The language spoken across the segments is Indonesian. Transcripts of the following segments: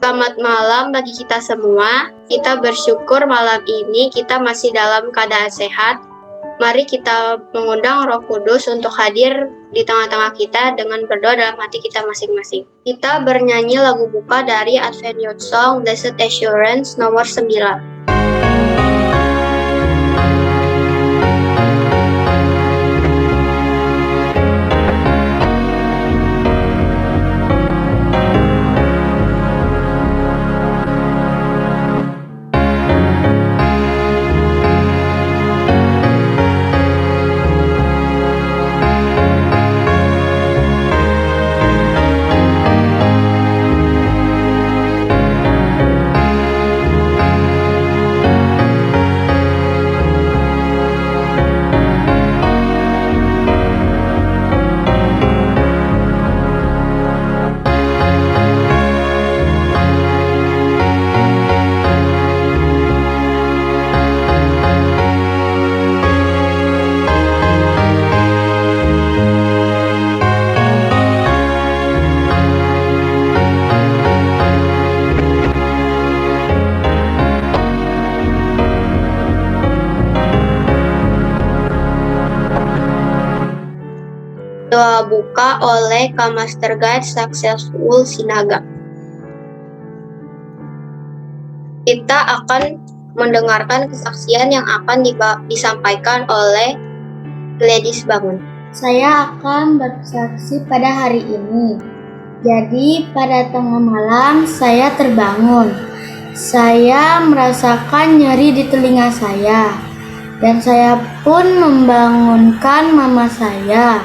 Selamat malam bagi kita semua. Kita bersyukur malam ini kita masih dalam keadaan sehat. Mari kita mengundang Roh Kudus untuk hadir di tengah-tengah kita dengan berdoa dalam hati kita masing-masing. Kita bernyanyi lagu buka dari Advent Youth Song Blessed Assurance nomor 9. Doa buka oleh Master Guide Successful Sinaga. Kita akan mendengarkan kesaksian yang akan disampaikan oleh Gladys Bangun. Saya akan bersaksi pada hari ini. Jadi pada tengah malam saya terbangun. Saya merasakan nyeri di telinga saya. Dan saya pun membangunkan mama saya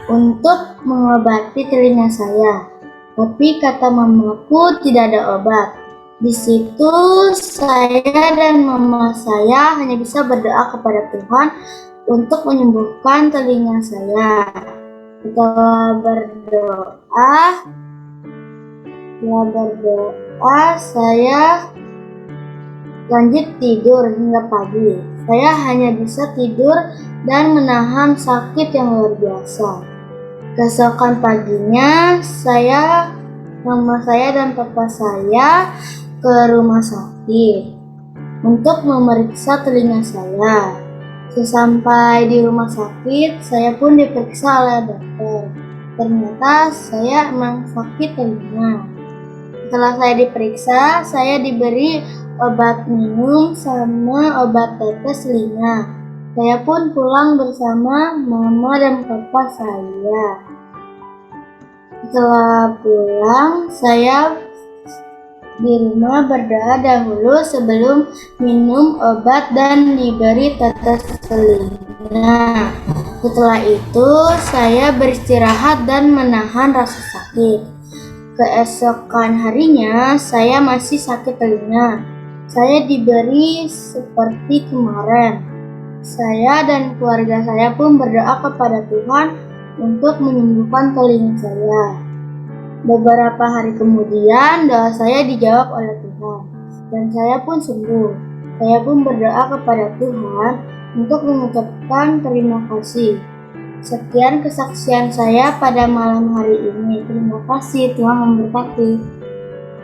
untuk mengobati telinga saya. Tapi kata mamaku tidak ada obat. Di situ saya dan mama saya hanya bisa berdoa kepada Tuhan untuk menyembuhkan telinga saya. Setelah berdoa, saya lanjut tidur hingga pagi. Saya hanya bisa tidur dan menahan sakit yang luar biasa. Keesokan paginya, mama saya dan papa saya ke rumah sakit untuk memeriksa telinga saya. Sesampai di rumah sakit, saya pun diperiksa oleh dokter. Ternyata saya memang sakit telinga. Setelah saya diperiksa, saya diberi obat minum sama obat tetes telinga. Saya pun pulang bersama mama dan papa saya. Setelah pulang, saya di rumah berdoa dahulu sebelum minum obat dan diberi tetes telinga. Setelah itu, saya beristirahat dan menahan rasa sakit. Keesokan harinya, saya masih sakit telinga. Saya diberi seperti kemarin. Saya dan keluarga saya pun berdoa kepada Tuhan untuk menyembuhkan telinga saya. Beberapa hari kemudian, doa saya dijawab oleh Tuhan, dan saya pun sembuh. Saya pun berdoa kepada Tuhan untuk mengucapkan terima kasih. Sekian kesaksian saya pada malam hari ini. Terima kasih, Tuhan memberkati.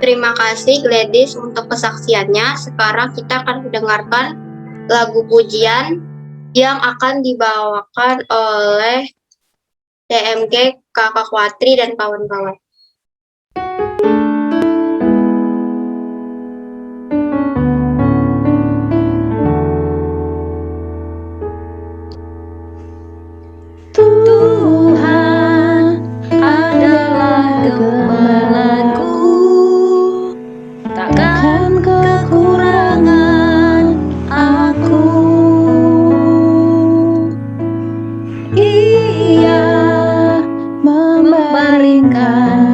Terima kasih Gladys untuk kesaksiannya. Sekarang kita akan mendengarkan lagu pujian yang akan dibawakan oleh TMG Kakak Watri dan kawan-kawan. Tuhan adalah gembalaku, takkan kekurangan aku. Ia membaringkan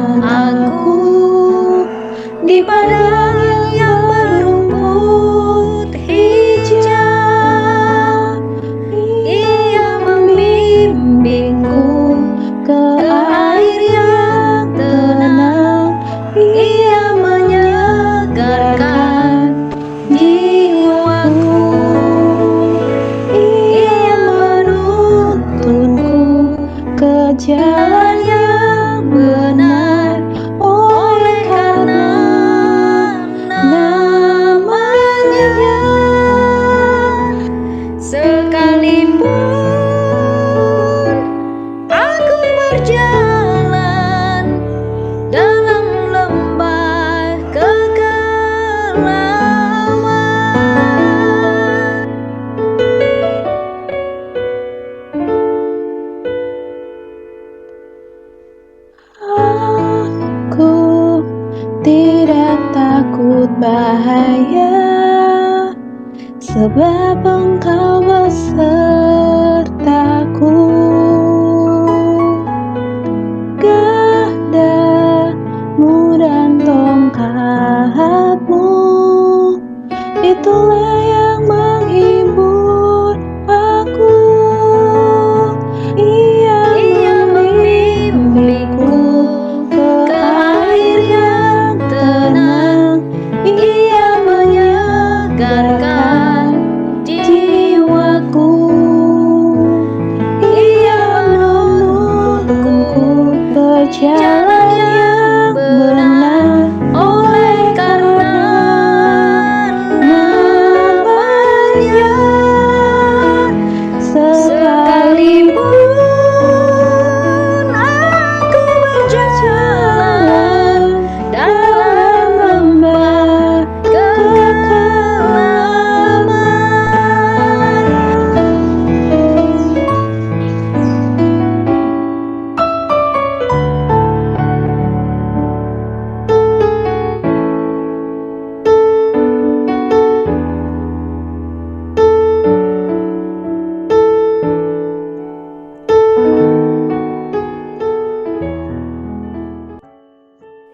Sekalipun aku berjalan dalam lembah kekelaman, aku tidak takut bahaya, sebab Engkau besertaku. Gadamu dan tongkatmu, itulah yang menghibur aku. Ia membimbingku ke air yang tenang, Ia menyegarkan jiwaku. Ia menuntunku ke jalan yang benar, oleh karena namanya. Sekalipun aku berjalan dalam lembah kekelaman,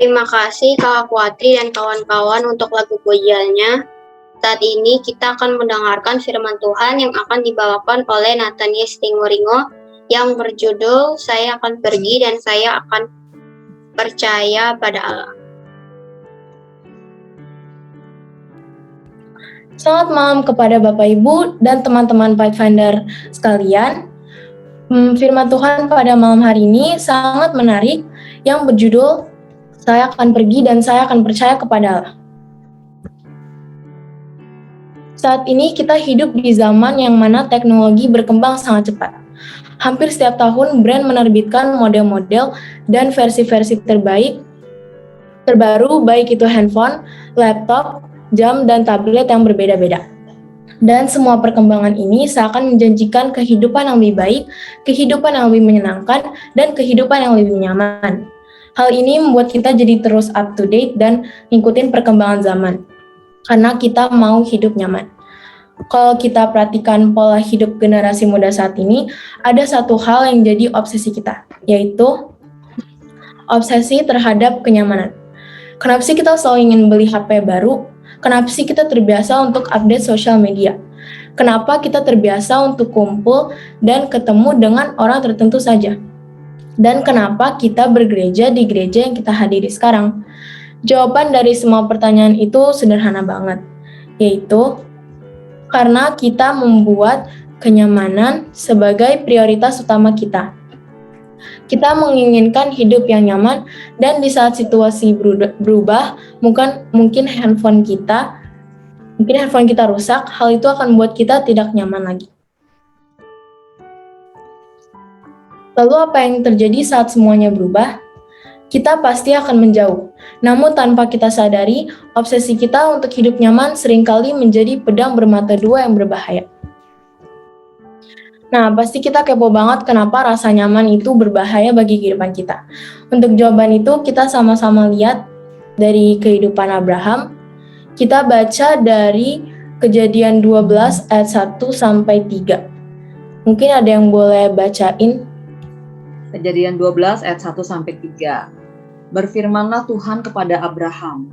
Terima kasih Kakak Kuatri dan kawan-kawan untuk lagu pujiannya. Saat ini kita akan mendengarkan firman Tuhan yang akan dibawakan oleh Nathaniel Tinguringo yang berjudul Saya Akan Pergi dan Saya Akan Percaya pada Allah. Selamat malam kepada Bapak Ibu dan teman-teman Pathfinder sekalian. Firman Tuhan pada malam hari ini sangat menarik yang berjudul Saya Akan Pergi dan Saya Akan Percaya kepada Allah. Saat ini kita hidup di zaman yang mana teknologi berkembang sangat cepat. Hampir setiap tahun brand menerbitkan model-model dan versi-versi terbaru baik itu handphone, laptop, jam, dan tablet yang berbeda-beda. Dan semua perkembangan ini seakan menjanjikan kehidupan yang lebih baik, kehidupan yang lebih menyenangkan, dan kehidupan yang lebih nyaman. Hal ini membuat kita jadi terus up to date dan ngikutin perkembangan zaman, karena kita mau hidup nyaman. Kalau kita perhatikan pola hidup generasi muda saat ini, ada satu hal yang jadi obsesi kita, yaitu obsesi terhadap kenyamanan. Kenapa sih kita selalu ingin beli HP baru? Kenapa sih kita terbiasa untuk update sosial media? Kenapa kita terbiasa untuk kumpul dan ketemu dengan orang tertentu saja? Dan kenapa kita bergereja di gereja yang kita hadiri sekarang? Jawaban dari semua pertanyaan itu sederhana banget, yaitu karena kita membuat kenyamanan sebagai prioritas utama kita. Kita menginginkan hidup yang nyaman, dan di saat situasi berubah, mungkin handphone kita rusak, hal itu akan membuat kita tidak nyaman lagi. Lalu apa yang terjadi saat semuanya berubah? Kita pasti akan menjauh. Namun tanpa kita sadari, obsesi kita untuk hidup nyaman seringkali menjadi pedang bermata dua yang berbahaya. Nah, pasti kita kepo banget kenapa rasa nyaman itu berbahaya bagi kehidupan kita. Untuk jawaban itu, kita sama-sama lihat dari kehidupan Abraham. Kita baca dari Kejadian 12 ayat 1-3. Mungkin ada yang boleh bacain? Kejadian 12 ayat 1-3. Berfirmanlah Tuhan kepada Abraham,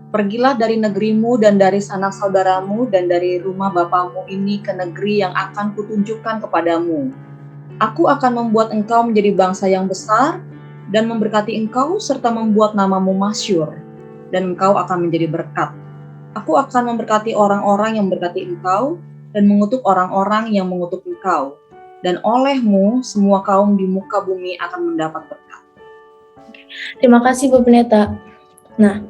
pergilah dari negerimu dan dari sanak saudaramu dan dari rumah bapamu ini ke negeri yang akan kutunjukkan kepadamu. Aku akan membuat engkau menjadi bangsa yang besar dan memberkati engkau serta membuat namamu masyhur, dan engkau akan menjadi berkat. Aku akan memberkati orang-orang yang memberkati engkau dan mengutuk orang-orang yang mengutuk engkau. Dan olehmu semua kaum di muka bumi akan mendapat berkat. Terima kasih Bu Pendeta. Nah,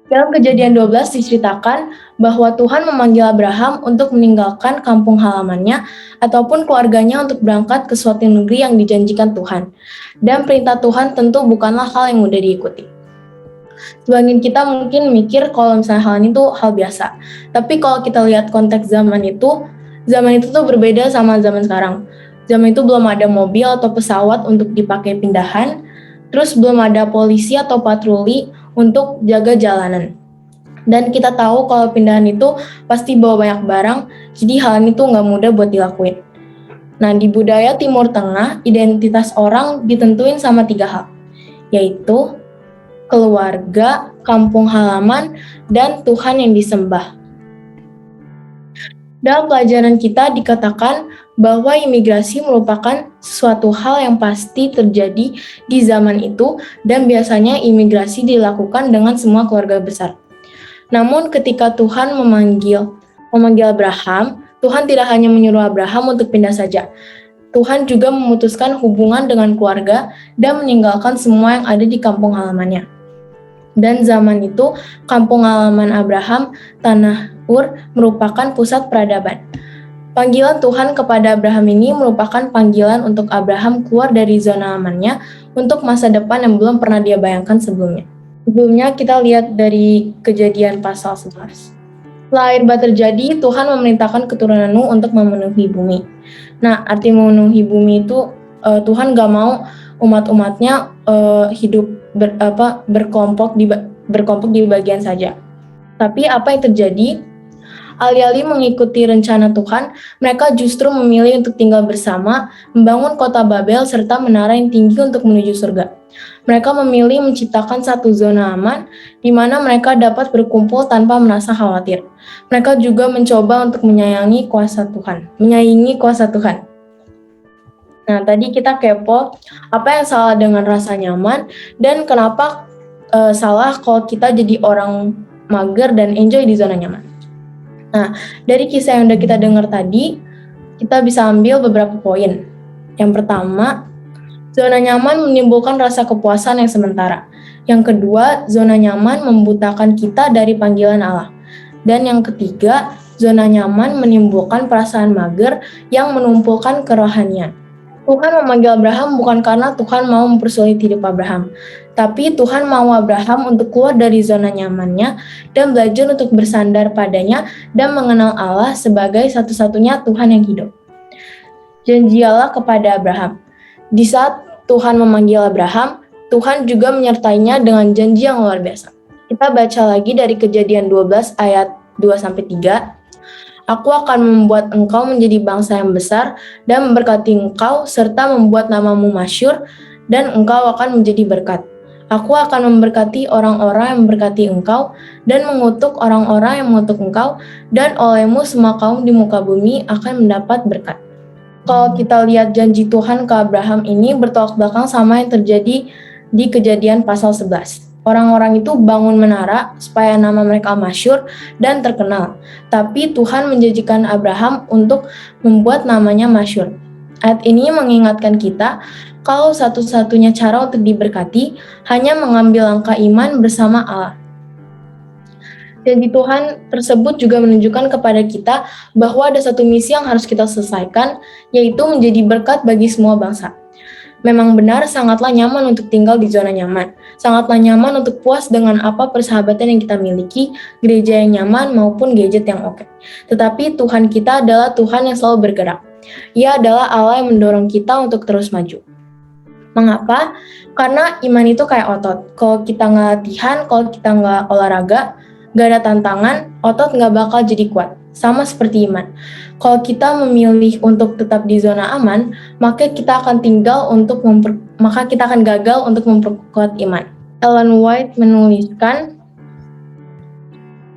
Dalam Kejadian 12 diceritakan bahwa Tuhan memanggil Abraham untuk meninggalkan kampung halamannya ataupun keluarganya untuk berangkat ke suatu negeri yang dijanjikan Tuhan. Dan perintah Tuhan tentu bukanlah hal yang mudah diikuti. Sebagian kita mungkin mikir kalau misalnya hal ini tuh hal biasa. Tapi kalau kita lihat konteks zaman itu tuh berbeda sama zaman sekarang. Zaman itu belum ada mobil atau pesawat untuk dipakai pindahan, terus belum ada polisi atau patroli untuk jaga jalanan. Dan kita tahu kalau pindahan itu pasti bawa banyak barang, jadi hal ini tuh nggak mudah buat dilakuin. Nah, di budaya Timur Tengah, identitas orang ditentuin sama 3 hal, yaitu keluarga, kampung halaman, dan Tuhan yang disembah. Dalam pelajaran kita dikatakan bahwa imigrasi merupakan suatu hal yang pasti terjadi di zaman itu dan biasanya imigrasi dilakukan dengan semua keluarga besar. Namun ketika Tuhan memanggil Abraham, Tuhan tidak hanya menyuruh Abraham untuk pindah saja. Tuhan juga memutuskan hubungan dengan keluarga dan meninggalkan semua yang ada di kampung halamannya. Dan zaman itu, kampung halaman Abraham, Tanah Ur, merupakan pusat peradaban. Panggilan Tuhan kepada Abraham ini merupakan panggilan untuk Abraham keluar dari zona amannya untuk masa depan yang belum pernah dia bayangkan sebelumnya. Sebelumnya kita lihat dari Kejadian pasal 11. Setelah air bah terjadi, Tuhan memerintahkan keturunan Nuh untuk memenuhi bumi. Nah, arti memenuhi bumi itu Tuhan gak mau umat-umatnya hidup berkelompok di bagian saja. Tapi apa yang terjadi? Alih-alih mengikuti rencana Tuhan, mereka justru memilih untuk tinggal bersama, membangun kota Babel serta menara yang tinggi untuk menuju surga. Mereka memilih menciptakan satu zona aman di mana mereka dapat berkumpul tanpa merasa khawatir. Mereka juga mencoba untuk menyayangi kuasa Tuhan. Nah, tadi kita kepo apa yang salah dengan rasa nyaman dan kenapa salah kalau kita jadi orang mager dan enjoy di zona nyaman. Nah, dari kisah yang udah kita dengar tadi, kita bisa ambil beberapa poin. Yang pertama, zona nyaman menimbulkan rasa kepuasan yang sementara. Yang kedua, zona nyaman membutakan kita dari panggilan Allah. Dan yang ketiga, zona nyaman menimbulkan perasaan mager yang menumpukan kerohanian. Tuhan memanggil Abraham bukan karena Tuhan mau mempersulit hidup Abraham, tapi Tuhan mau Abraham untuk keluar dari zona nyamannya dan belajar untuk bersandar padanya dan mengenal Allah sebagai satu-satunya Tuhan yang hidup. Janji Allah kepada Abraham. Di saat Tuhan memanggil Abraham, Tuhan juga menyertainya dengan janji yang luar biasa. Kita baca lagi dari Kejadian 12 ayat 2-3. Aku akan membuat engkau menjadi bangsa yang besar dan memberkati engkau serta membuat namamu masyhur dan engkau akan menjadi berkat. Aku akan memberkati orang-orang yang memberkati engkau dan mengutuk orang-orang yang mengutuk engkau dan olehmu semua kaum di muka bumi akan mendapat berkat. Kalau kita lihat janji Tuhan ke Abraham ini bertolak belakang sama yang terjadi di Kejadian pasal 11. Orang-orang itu bangun menara supaya nama mereka masyhur dan terkenal. Tapi Tuhan menjanjikan Abraham untuk membuat namanya masyhur. Ayat ini mengingatkan kita kalau satu-satunya cara untuk diberkati hanya mengambil langkah iman bersama Allah. Janji Tuhan tersebut juga menunjukkan kepada kita bahwa ada satu misi yang harus kita selesaikan, yaitu menjadi berkat bagi semua bangsa. Memang benar sangatlah nyaman untuk tinggal di zona nyaman. Sangatlah nyaman untuk puas dengan apa persahabatan yang kita miliki, gereja yang nyaman maupun gadget yang oke. Tetapi Tuhan kita adalah Tuhan yang selalu bergerak. Ia adalah Allah yang mendorong kita untuk terus maju. Mengapa? Karena iman itu kayak otot. Kalau kita nggak latihan, kalau kita nggak olahraga, nggak ada tantangan, otot nggak bakal jadi kuat. Sama seperti iman. Kalau kita memilih untuk tetap di zona aman, maka kita akan gagal untuk memperkuat iman. Ellen White menuliskan,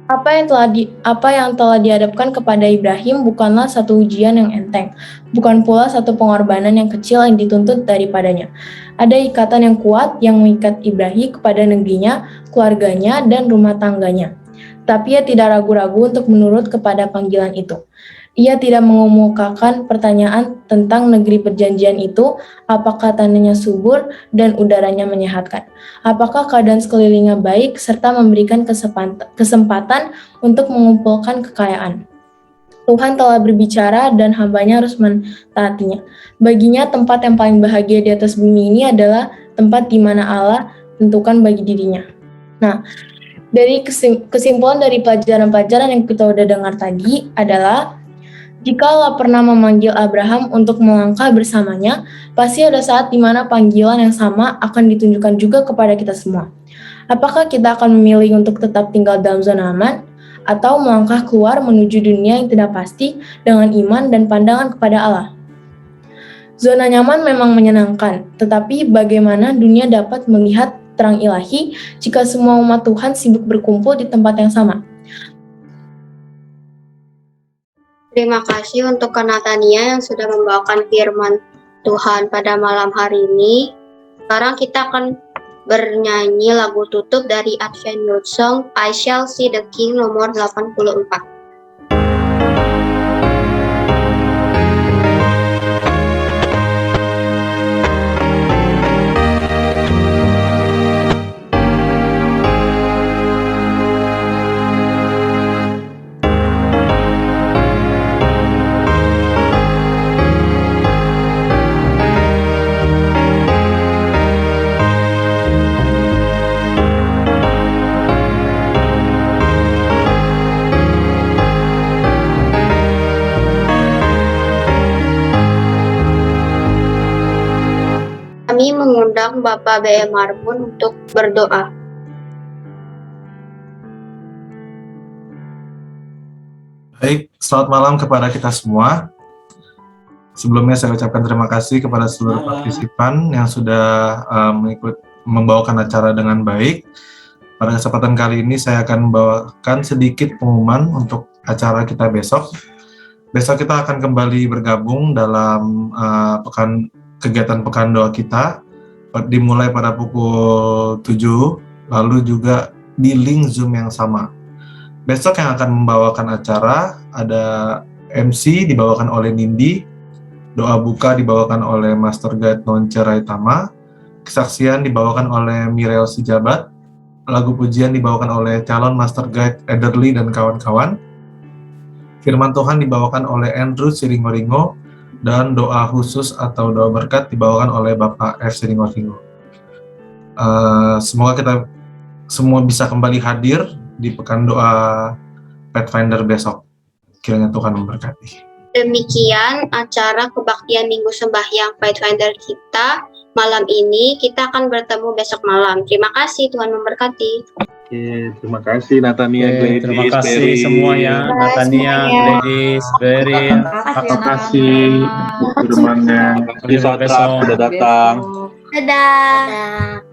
apa yang telah dihadapkan kepada Ibrahim bukanlah satu ujian yang enteng, bukan pula satu pengorbanan yang kecil yang dituntut daripadanya. Ada ikatan yang kuat yang mengikat Ibrahim kepada negerinya, keluarganya, dan rumah tangganya. Tapi ia tidak ragu-ragu untuk menurut kepada panggilan itu. Ia tidak mengemukakan pertanyaan tentang negeri perjanjian itu, apakah tanahnya subur dan udaranya menyehatkan, apakah keadaan sekelilingnya baik, serta memberikan kesempatan untuk mengumpulkan kekayaan. Tuhan telah berbicara dan hambanya harus mentaatinya. Baginya tempat yang paling bahagia di atas bumi ini adalah tempat di mana Allah tentukan bagi dirinya. Nah, dari kesimpulan dari pelajaran-pelajaran yang kita udah dengar tadi adalah jika Allah pernah memanggil Abraham untuk melangkah bersamanya, pasti ada saat di mana panggilan yang sama akan ditunjukkan juga kepada kita semua. Apakah kita akan memilih untuk tetap tinggal dalam zona aman, atau melangkah keluar menuju dunia yang tidak pasti dengan iman dan pandangan kepada Allah? Zona nyaman memang menyenangkan, tetapi bagaimana dunia dapat melihat terang ilahi jika semua umat Tuhan sibuk berkumpul di tempat yang sama? Terima kasih untuk Kak Natania yang sudah membawakan firman Tuhan pada malam hari ini. Sekarang kita akan bernyanyi lagu tutup dari Advent Youth Song I Shall See the King nomor 84. Kami mengundang Bapak B.M. Marbun untuk berdoa. Baik, selamat malam kepada kita semua. Sebelumnya saya ucapkan terima kasih kepada seluruh partisipan yang sudah membawakan acara dengan baik. Pada kesempatan kali ini saya akan membawakan sedikit pengumuman untuk acara kita besok. Besok kita akan kembali bergabung dalam kegiatan pekan doa kita, dimulai pada pukul 7, lalu juga di link Zoom yang sama. Besok yang akan membawakan acara ada MC dibawakan oleh Nindi, doa buka dibawakan oleh Master Guide Nonce Raitama, kesaksian dibawakan oleh Mirel Sijabat, lagu pujian dibawakan oleh calon Master Guide Ederly dan kawan-kawan, firman Tuhan dibawakan oleh Andrew Siringo-Ringo, dan doa khusus atau doa berkat dibawakan oleh Bapak F. Siringo-Ringo. Semoga kita semua bisa kembali hadir di pekan doa Pathfinder besok. Kiranya Tuhan memberkati. Demikian acara kebaktian Minggu Sembahyang Pathfinder kita malam ini. Kita akan bertemu besok malam. Terima kasih, Tuhan memberkati. Oke, terima kasih Natania, Gladys, Terima kasih Berry. semuanya, Natania, Gladys, Berry. Terima kasih firmannya. Sampai Sudah datang. Dadah.